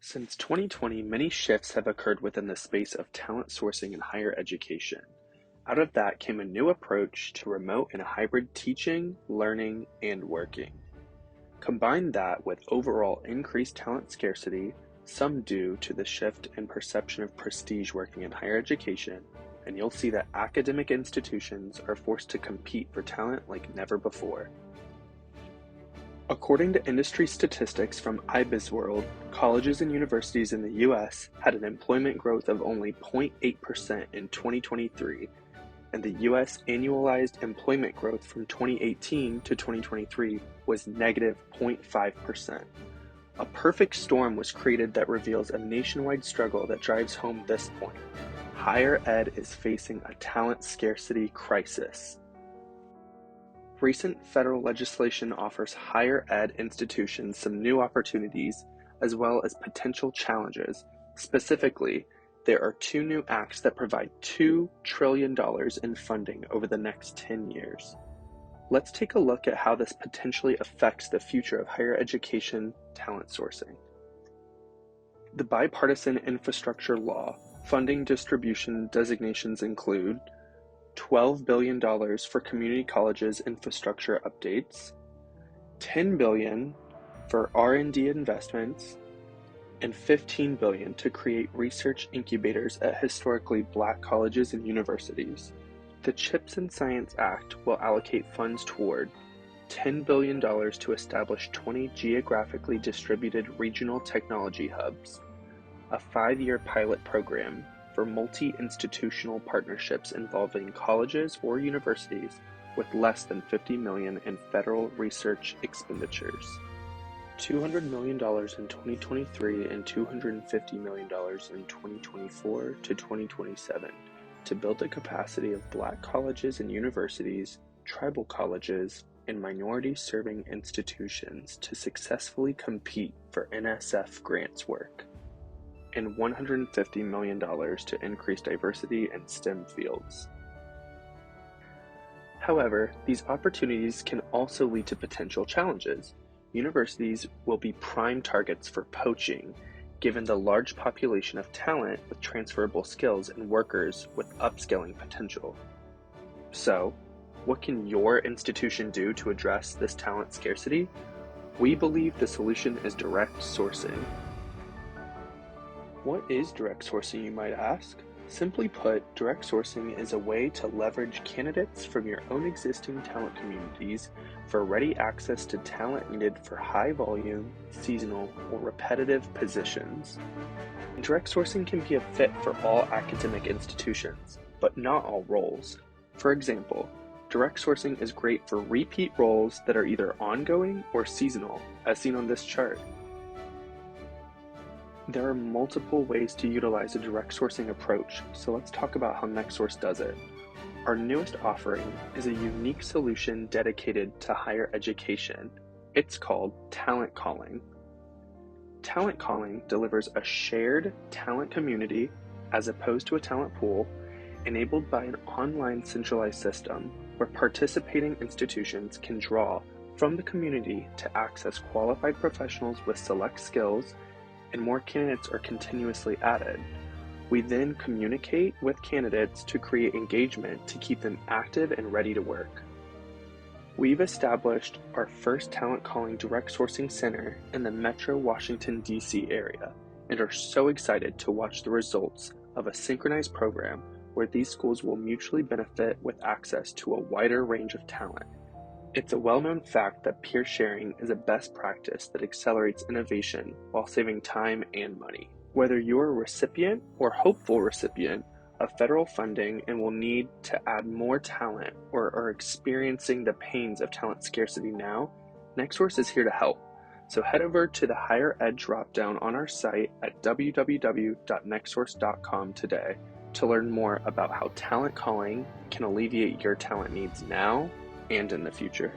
Since 2020, many shifts have occurred within the space of talent sourcing in higher education. Out of that came a new approach to remote and hybrid teaching, learning, and working. Combine that with overall increased talent scarcity, some due to the shift in perception of prestige working in higher education, and you'll see that academic institutions are forced to compete for talent like never before. According to industry statistics from IBISWorld, colleges and universities in the US had an employment growth of only 0.8% in 2023, and the US annualized employment growth from 2018 to 2023 was negative 0.5%. A perfect storm was created that reveals a nationwide struggle that drives home this point. Higher ed is facing a talent scarcity crisis. Recent federal legislation offers higher ed institutions some new opportunities as well as potential challenges. Specifically, there are two new acts that provide $2 trillion in funding over the next 10 years. Let's take a look at how this potentially affects the future of higher education talent sourcing. The bipartisan infrastructure law funding distribution designations include $12 billion for community colleges infrastructure updates, $10 billion for R&D investments, and $15 billion to create research incubators at historically Black colleges and universities. The CHIPS and Science Act will allocate funds toward $10 billion to establish 20 geographically distributed regional technology hubs, a 5-year pilot program for multi-institutional partnerships involving colleges or universities with less than $50 million in federal research expenditures, $200 million in 2023 and $250 million in 2024 to 2027 to build the capacity of Black colleges and universities, tribal colleges, and minority-serving institutions to successfully compete for NSF grants work, and $150 million to increase diversity in STEM fields. However, these opportunities can also lead to potential challenges. Universities will be prime targets for poaching, given the large population of talent with transferable skills and workers with upskilling potential. So, what can your institution do to address this talent scarcity? We believe the solution is direct sourcing. What is direct sourcing, you might ask? Simply put, direct sourcing is a way to leverage candidates from your own existing talent communities for ready access to talent needed for high volume, seasonal, or repetitive positions. Direct sourcing can be a fit for all academic institutions, but not all roles. For example, direct sourcing is great for repeat roles that are either ongoing or seasonal, as seen on this chart. There are multiple ways to utilize a direct sourcing approach, so let's talk about how nextSource does it. Our newest offering is a unique solution dedicated to higher education. It's called TalentCalling. TalentCalling delivers a shared talent community, as opposed to a talent pool, enabled by an online centralized system where participating institutions can draw from the community to access qualified professionals with select skills, and more candidates are continuously added. We then communicate with candidates to create engagement to keep them active and ready to work. We've established our first TalentCalling direct sourcing center in the Metro Washington, D.C. area, and are so excited to watch the results of a synchronized program where these schools will mutually benefit with access to a wider range of talent. It's a well-known fact that peer sharing is a best practice that accelerates innovation while saving time and money. Whether you're a recipient or hopeful recipient of federal funding and will need to add more talent or are experiencing the pains of talent scarcity now, nextSource is here to help. So head over to the Higher Ed dropdown on our site at www.nextsource.com today to learn more about how TalentCalling can alleviate your talent needs now and in the future.